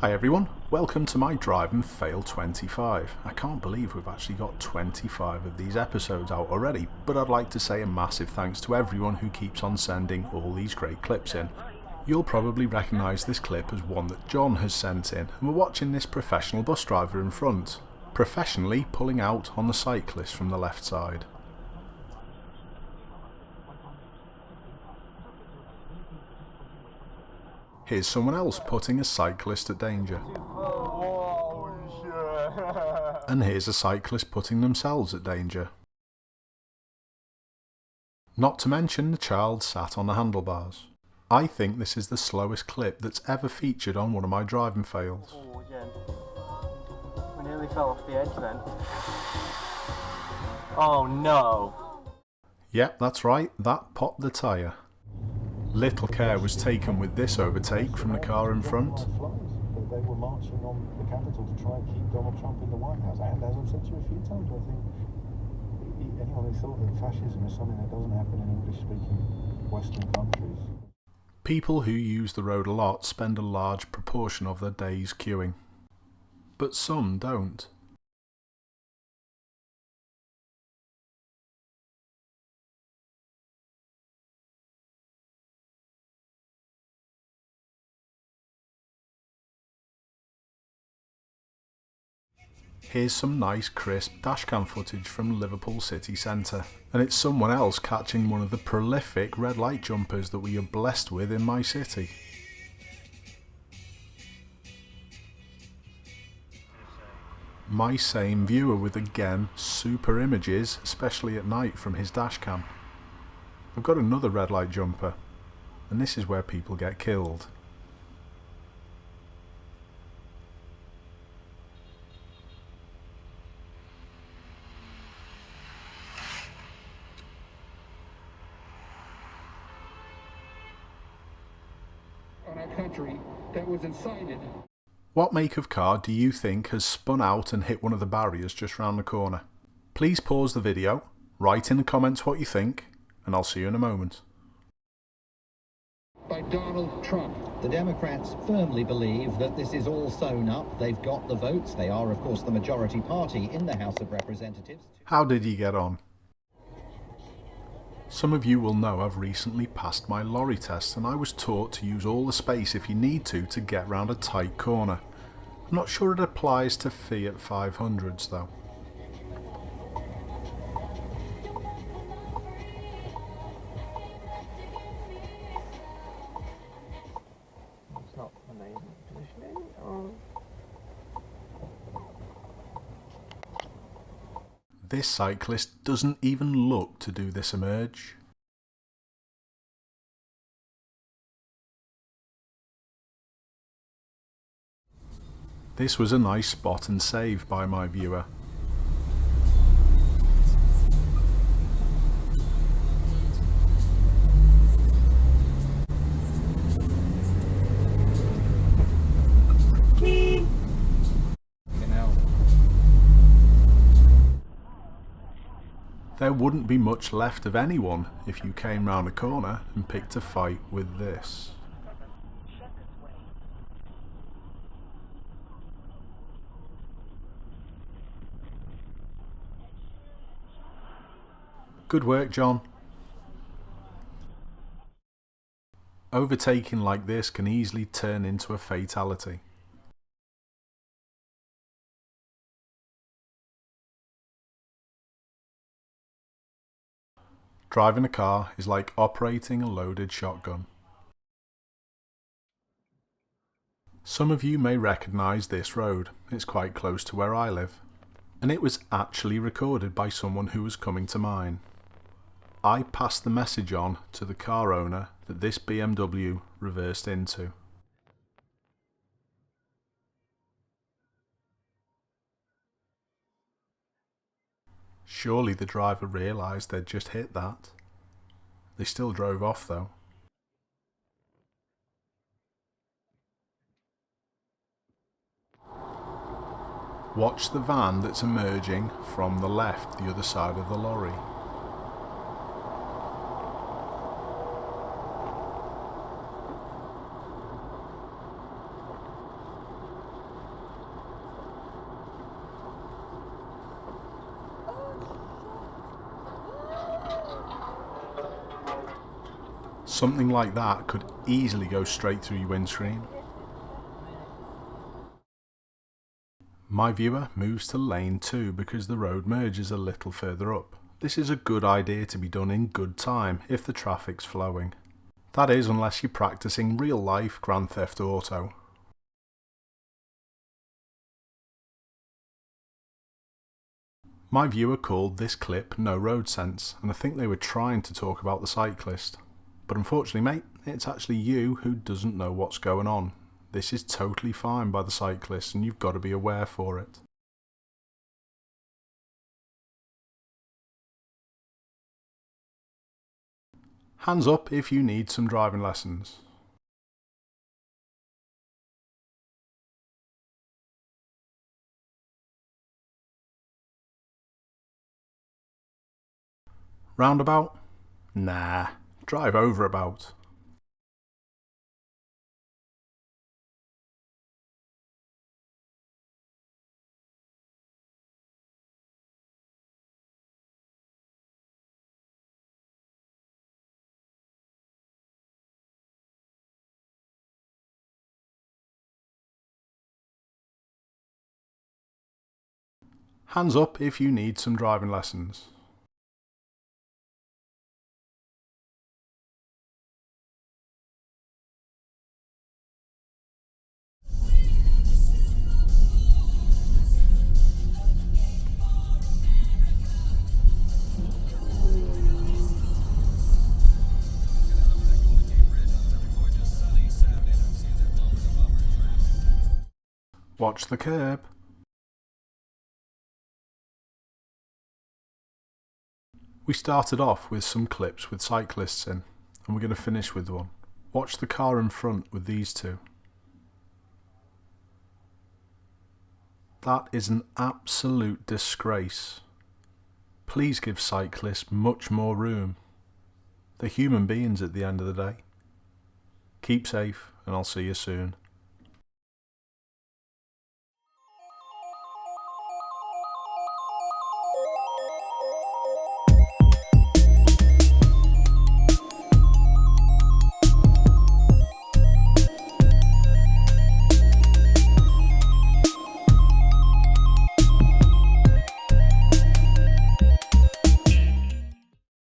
Hi everyone, welcome to my Drive and Fail 25. I can't believe we've actually got 25 of these episodes out already, but I'd like to say a massive thanks to everyone who keeps on sending all these great clips in. You'll probably recognise this clip as one that John has sent in, and we're watching this professional bus driver in front, professionally pulling out on the cyclist from the left side. Here's someone else putting a cyclist at danger. And here's a cyclist putting themselves at danger. Not to mention the child sat on the handlebars. I think this is the slowest clip that's ever featured on one of my driving fails. Oh, again. We nearly fell off the edge then. Oh no! Yep, that's right, that popped the tyre. Little care was taken with this overtake from the car in front. They were marching on the Capitol to try and keep Donald Trump in the White House. And as I've said to you a few times, I think anyone who thought that fascism is something that doesn't happen in English-speaking Western countries. People who use the road a lot spend a large proportion of their days queuing. But some don't. Here's some nice crisp dashcam footage from Liverpool city centre, and it's someone else catching one of the prolific red light jumpers that we are blessed with in my city. My same viewer with again super images, especially at night from his dashcam. I've got another red light jumper, and this is where people get killed. On our country that was incited. What make of car do you think has spun out and hit one of the barriers just round the corner? Please pause the video, write in the comments what you think, and I'll see you in a moment. By Donald Trump. The Democrats firmly believe that this is all sewn up. They've got the votes. They are, of course, the majority party in the House of Representatives. How did you get on? Some of you will know I've recently passed my lorry test, and I was taught to use all the space if you need to get round a tight corner. I'm not sure it applies to Fiat 500s though. It's not amazing positioning, or... This cyclist doesn't even look to do this emerge. This was a nice spot and save by my viewer. There wouldn't be much left of anyone if you came round a corner and picked a fight with this. Good work, John. Overtaking like this can easily turn into a fatality. Driving a car is like operating a loaded shotgun. Some of you may recognise this road, it's quite close to where I live, and it was actually recorded by someone who was coming to mine. I passed the message on to the car owner that this BMW reversed into. Surely the driver realised they'd just hit that. They still drove off though. Watch the van that's emerging from the left, the other side of the lorry. Something like that could easily go straight through your windscreen. My viewer moves to lane 2 because the road merges a little further up. This is a good idea to be done in good time if the traffic's flowing. That is, unless you're practicing real life Grand Theft Auto. My viewer called this clip No Road Sense, and I think they were trying to talk about the cyclist. But unfortunately, mate, it's actually you who doesn't know what's going on. This is totally fine by the cyclist, and you've got to be aware for it. Hands up if you need some driving lessons. Roundabout? Nah, drive over about. Hands up if you need some driving lessons. Watch the curb. We started off with some clips with cyclists in, and we're going to finish with one. Watch the car in front with these two. That is an absolute disgrace. Please give cyclists much more room. They're human beings at the end of the day. Keep safe, and I'll see you soon.